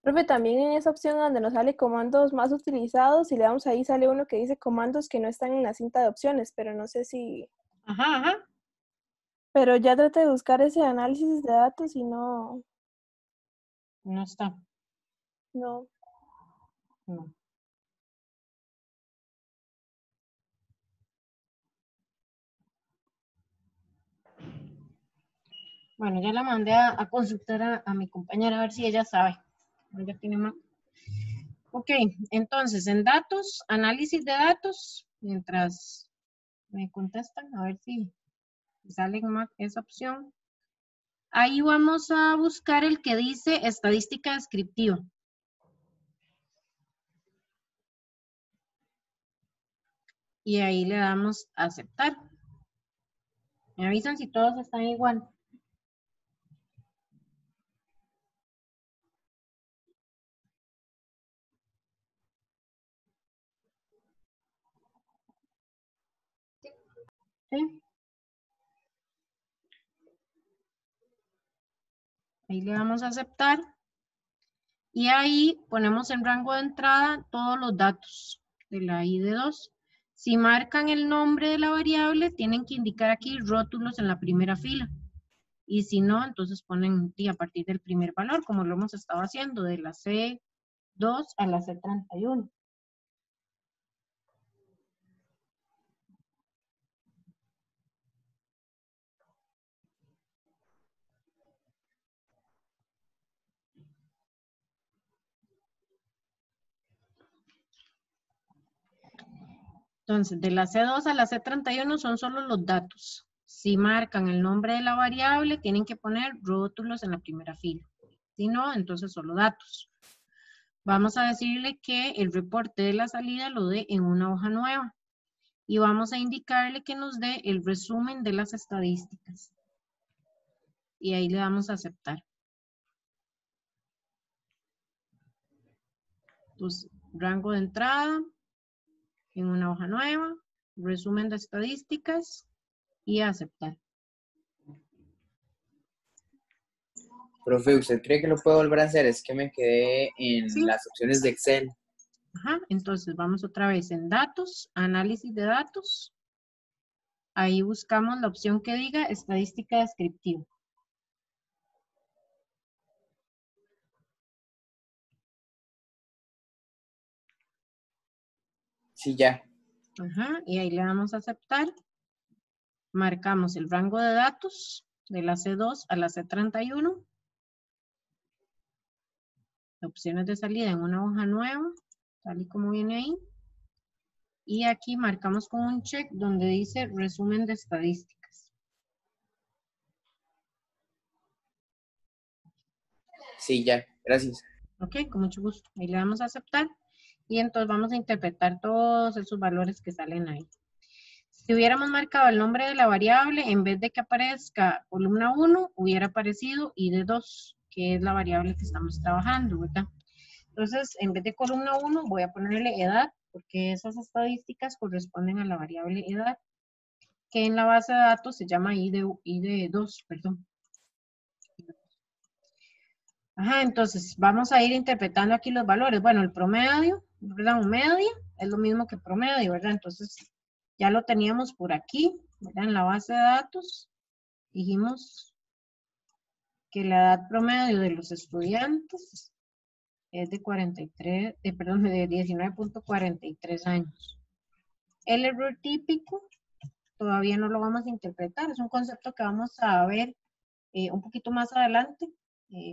Profe, también en esa opción donde nos sale comandos más utilizados, si le damos ahí sale uno que dice comandos que no están en la cinta de opciones, pero no sé si... Ajá. Pero ya traté de buscar ese análisis de datos y no... No está. No. No. Bueno, ya la mandé a consultar a mi compañera a ver si ella sabe. Ella tiene más. Ok, entonces en datos, análisis de datos, mientras me contestan, a ver si sale en esa opción. Ahí vamos a buscar el que dice estadística descriptiva. Y ahí le damos a aceptar. Me avisan si todos están igual. ¿Sí? Ahí le damos a aceptar. Y ahí ponemos en rango de entrada todos los datos de la ID2. Si marcan el nombre de la variable, tienen que indicar aquí rótulos en la primera fila. Y si no, entonces ponen a partir del primer valor, como lo hemos estado haciendo, de la C2 a la C31. Entonces, de la C2 a la C31 son solo los datos. Si marcan el nombre de la variable, tienen que poner rótulos en la primera fila. Si no, entonces solo datos. Vamos a decirle que el reporte de la salida lo dé en una hoja nueva. Y vamos a indicarle que nos dé el resumen de las estadísticas. Y ahí le damos a aceptar. Entonces, rango de entrada en una hoja nueva, resumen de estadísticas y aceptar. Profe, ¿usted cree que lo puedo volver a hacer? Es que me quedé en Sí. las opciones de Excel. Ajá, entonces vamos otra vez en datos, análisis de datos. Ahí buscamos la opción que diga estadística descriptiva. Sí, ya. Ajá, y ahí le damos a aceptar. Marcamos el rango de datos de la C2 a la C31. Opciones de salida en una hoja nueva, tal y como viene ahí. Y aquí marcamos con un check donde dice resumen de estadísticas. Sí, ya. Gracias. Ok, con mucho gusto. Ahí le damos a aceptar. Y entonces vamos a interpretar todos esos valores que salen ahí. Si hubiéramos marcado el nombre de la variable, en vez de que aparezca columna 1, hubiera aparecido ID2, que es la variable que estamos trabajando, ¿verdad? Entonces, en vez de columna 1, voy a ponerle edad, porque esas estadísticas corresponden a la variable edad, que en la base de datos se llama ID2, perdón. Ajá, entonces vamos a ir interpretando aquí los valores. Bueno, el promedio, ¿verdad? Un media es lo mismo que promedio, ¿verdad? Entonces, ya lo teníamos por aquí, ¿verdad? En la base de datos, dijimos que la edad promedio de los estudiantes es de 19.43 años. El error típico todavía no lo vamos a interpretar, es un concepto que vamos a ver un poquito más adelante,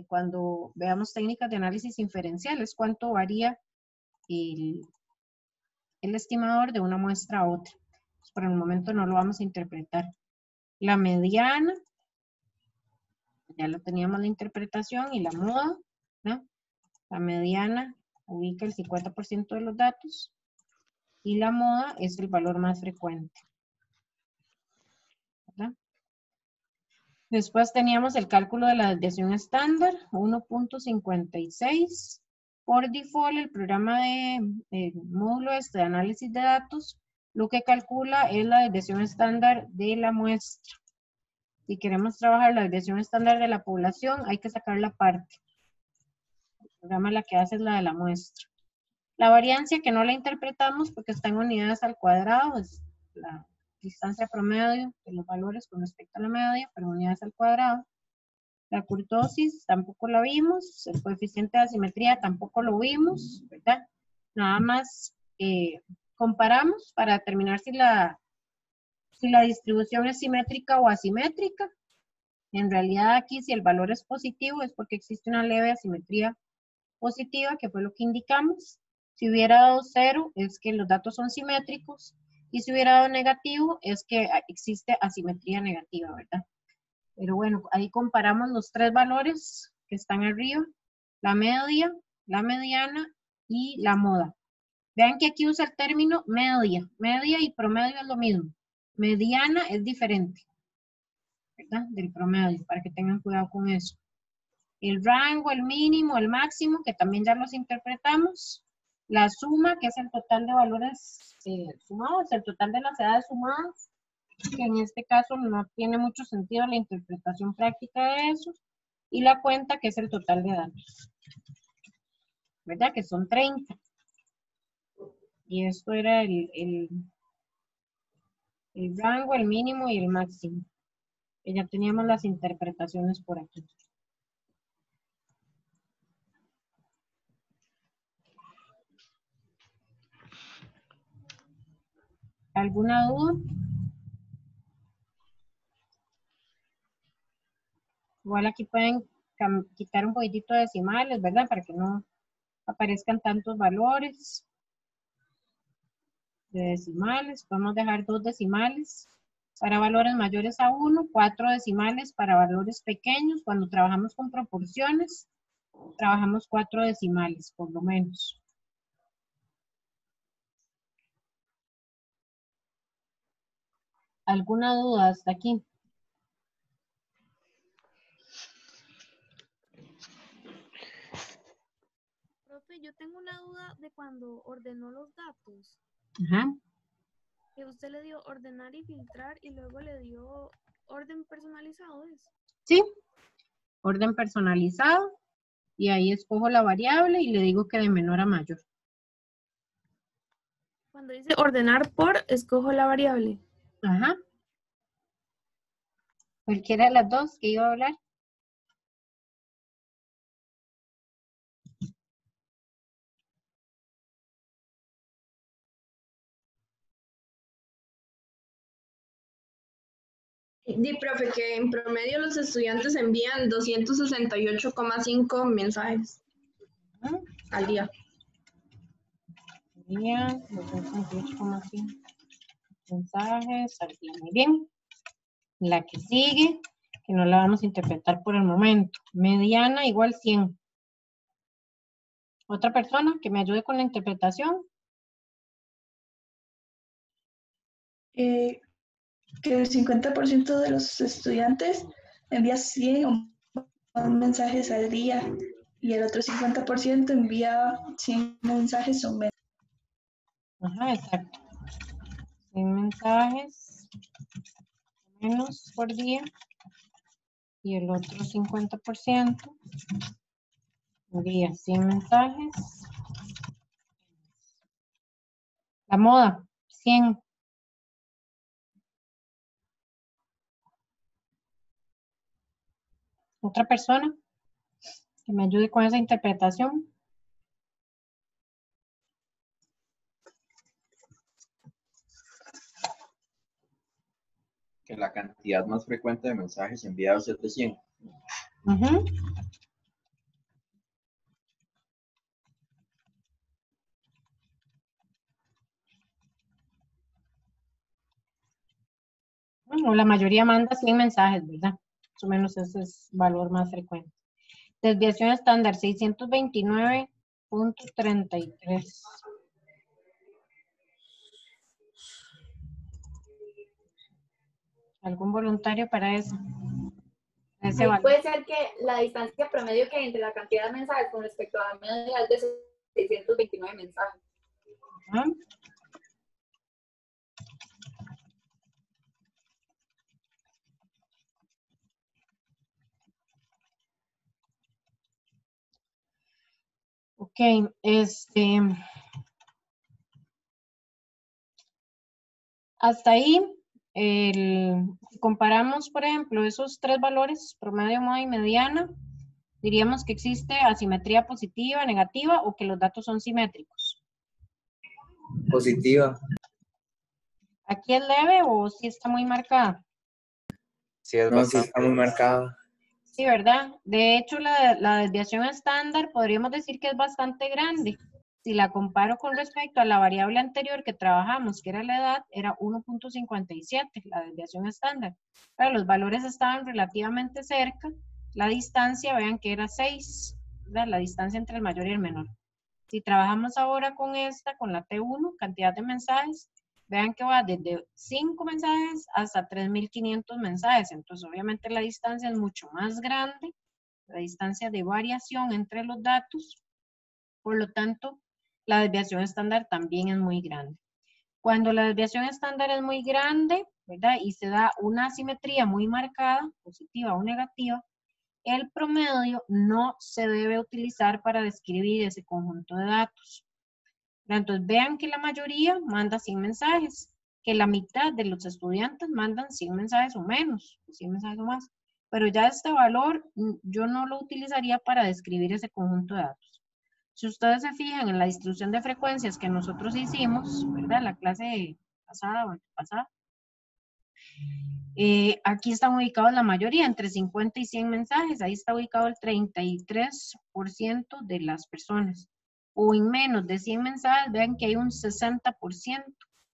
cuando veamos técnicas de análisis inferenciales, cuánto varía el estimador de una muestra a otra. Pues por el momento no lo vamos a interpretar. La mediana, ya lo teníamos la interpretación, y la moda, ¿no? La mediana ubica el 50% de los datos y la moda es el valor más frecuente, ¿verdad? Después teníamos el cálculo de la desviación estándar, 1.56. Por default, el programa de módulo de análisis de datos, lo que calcula es la desviación estándar de la muestra. Si queremos trabajar la desviación estándar de la población, hay que sacar la parte. El programa la que hace es la de la muestra. La variancia que no la interpretamos porque está en unidades al cuadrado, es la distancia promedio de los valores con respecto a la media, pero unidades al cuadrado. La kurtosis tampoco la vimos, el coeficiente de asimetría tampoco lo vimos, ¿verdad? Nada más comparamos para determinar si la distribución es simétrica o asimétrica. En realidad aquí si el valor es positivo es porque existe una leve asimetría positiva, que fue lo que indicamos. Si hubiera dado 0 es que los datos son simétricos, y si hubiera dado negativo es que existe asimetría negativa, ¿verdad? Pero bueno, ahí comparamos los tres valores que están arriba, la media, la mediana y la moda. Vean que aquí usa el término media. Media y promedio es lo mismo. Mediana es diferente, ¿verdad? Del promedio, para que tengan cuidado con eso. El rango, el mínimo, el máximo, que también ya los interpretamos. La suma, que es el total de valores sumados, el total de las edades sumadas, que en este caso no tiene mucho sentido la interpretación práctica de eso. Y la cuenta, que es el total de datos, ¿verdad? Que son 30. Y esto era el el rango, el mínimo y el máximo. Que ya teníamos las interpretaciones por aquí. ¿Alguna duda? Igual aquí pueden quitar un poquitito de decimales, ¿verdad? Para que no aparezcan tantos valores de decimales. Podemos dejar 2 decimales para valores mayores a 1, 4 decimales para valores pequeños. Cuando trabajamos con proporciones, trabajamos 4 decimales, por lo menos. ¿Alguna duda hasta aquí? Profe, yo tengo una duda de cuando ordenó los datos. Ajá. Que usted le dio ordenar y filtrar y luego le dio orden personalizado, ¿es? Sí, orden personalizado. Y ahí escojo la variable y le digo que de menor a mayor. Cuando dice ordenar por, escojo la variable. Ajá. Cualquiera de las dos que iba a hablar. Di, profe, que en promedio los estudiantes envían 268,5 mensajes Ajá. al día. Día, 268,5 mensajes al día. Muy bien. La que sigue, que no la vamos a interpretar por el momento. Mediana igual 100. Otra persona que me ayude con la interpretación. Que el 50% de los estudiantes envía 100 o más mensajes al día y el otro 50% envía 100 mensajes o menos. Ajá, exacto. 100 mensajes menos por día y el otro 50% envía 100 mensajes. La moda, 100. Otra persona que me ayude con esa interpretación. Que la cantidad más frecuente de mensajes enviados es de 100. Ujú. Bueno, la mayoría manda 100 mensajes, ¿verdad? Más o menos ese es el valor más frecuente. Desviación estándar, 629.33. ¿Algún voluntario para eso? Ese Ahí valor. puede ser que la distancia promedio que hay entre la cantidad de mensajes con respecto a la media es de 629 mensajes. Ajá. Ok, hasta ahí, si comparamos, por ejemplo, esos 3 valores, promedio, moda y mediana, diríamos que existe asimetría positiva, negativa o que los datos son simétricos. Positiva. ¿Aquí es leve o sí está muy marcada? Sí, es No, sí bastante. está muy marcada. Sí, ¿verdad? De hecho, la desviación estándar podríamos decir que es bastante grande. Si la comparo con respecto a la variable anterior que trabajamos, que era la edad, era 1.57, la desviación estándar. Pero los valores estaban relativamente cerca. La distancia, vean que era 6, ¿verdad? La distancia entre el mayor y el menor. Si trabajamos ahora con esta, con la T1, cantidad de mensajes, vean que va desde 5 mensajes hasta 3.500 mensajes. Entonces, obviamente la distancia es mucho más grande, la distancia de variación entre los datos. Por lo tanto, la desviación estándar también es muy grande. Cuando la desviación estándar es muy grande, ¿verdad? Y se da una asimetría muy marcada, positiva o negativa, el promedio no se debe utilizar para describir ese conjunto de datos. Entonces, vean que la mayoría manda 100 mensajes, que la mitad de los estudiantes mandan 100 mensajes o menos, 100 mensajes o más. Pero ya este valor yo no lo utilizaría para describir ese conjunto de datos. Si ustedes se fijan en la distribución de frecuencias que nosotros hicimos, ¿verdad? La clase pasada o antepasada, aquí están ubicados la mayoría, entre 50 y 100 mensajes. Ahí está ubicado el 33% de las personas. O en menos de 100 mensajes, vean que hay un 60%,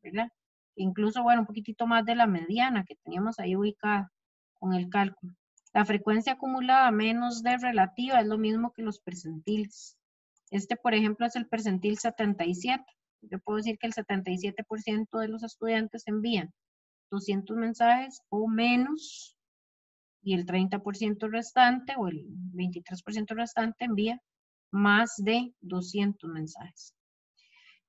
¿verdad? Incluso, bueno, un poquitito más de la mediana que teníamos ahí ubicada con el cálculo. La frecuencia acumulada menos de relativa es lo mismo que los percentiles. Este, por ejemplo, es el percentil 77. Yo puedo decir que el 77% de los estudiantes envían 200 mensajes o menos, y el 30% restante o el 23% restante envía más de 200 mensajes.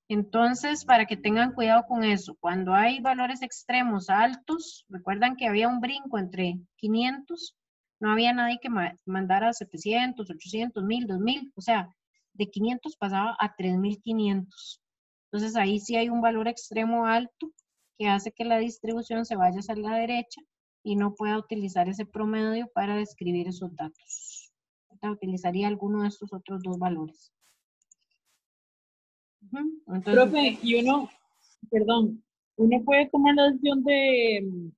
Entonces, para que tengan cuidado con eso, cuando hay valores extremos altos, recuerdan que había un brinco entre 500, no había nadie que mandara 700, 800, 1000, 2000, o sea, de 500 pasaba a 3500. Entonces, ahí sí hay un valor extremo alto que hace que la distribución se vaya hacia la derecha y no pueda utilizar ese promedio para describir esos datos. Utilizaría alguno de estos otros dos valores. Entonces, profe, y uno, perdón, uno puede tomar la decisión de,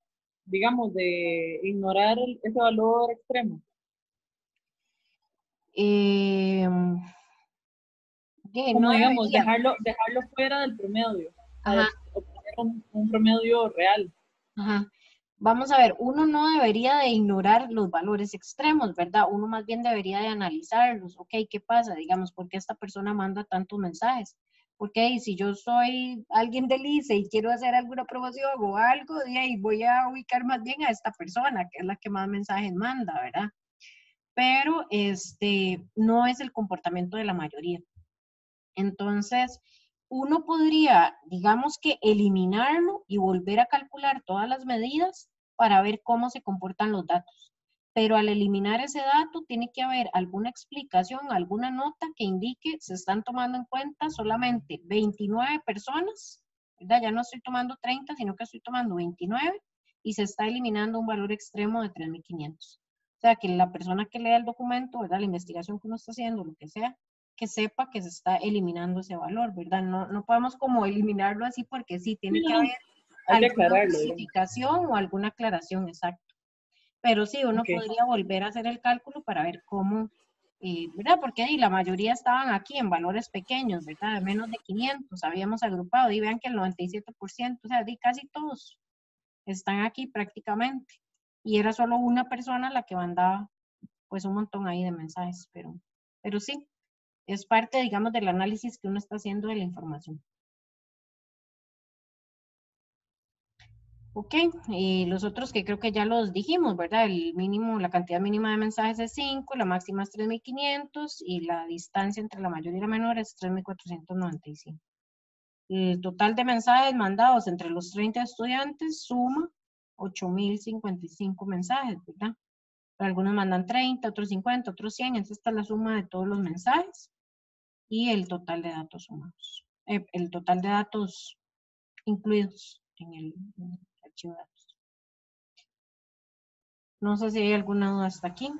digamos, de ignorar ese valor extremo. Como no digamos, debería. dejarlo fuera del promedio, para Ajá. obtener un promedio real. Ajá. Vamos a ver, uno no debería de ignorar los valores extremos, ¿verdad? Uno más bien debería de analizarlos. Ok, ¿qué pasa? Digamos, ¿por qué esta persona manda tantos mensajes? Porque si yo soy alguien del ICE y quiero hacer alguna promoción o algo, de ahí voy a ubicar más bien a esta persona, que es la que más mensajes manda, ¿verdad? Pero no es el comportamiento de la mayoría. Entonces, uno podría, digamos que eliminarlo y volver a calcular todas las medidas para ver cómo se comportan los datos. Pero al eliminar ese dato, tiene que haber alguna explicación, alguna nota que indique se están tomando en cuenta solamente 29 personas, ¿verdad? Ya no estoy tomando 30, sino que estoy tomando 29 y se está eliminando un valor extremo de 3500. O sea, que la persona que lea el documento, ¿verdad? La investigación que uno está haciendo, lo que sea, que sepa que se está eliminando ese valor, ¿verdad? No podemos como eliminarlo así porque sí, tiene que haber alguna justificación o alguna aclaración, exacto. Pero sí, uno podría volver a hacer el cálculo para ver cómo, ¿verdad? Porque ahí la mayoría estaban aquí en valores pequeños, ¿verdad? De menos de 500 habíamos agrupado y vean que el 97%, o sea, casi todos están aquí prácticamente. Y era solo una persona la que mandaba pues un montón ahí de mensajes, pero sí. Es parte, digamos, del análisis que uno está haciendo de la información. Ok, y los otros que creo que ya los dijimos, ¿verdad? El mínimo, la cantidad mínima de mensajes es 5, la máxima es 3500 y la distancia entre la mayor y la menor es 3495. El total de mensajes mandados entre los 30 estudiantes suma 8055 mensajes, ¿verdad? Algunos mandan 30, otros 50, otros 100, entonces esta es la suma de todos los mensajes. Y el total de datos sumados. El total de datos incluidos en el archivo de datos. No sé si hay alguna duda hasta aquí.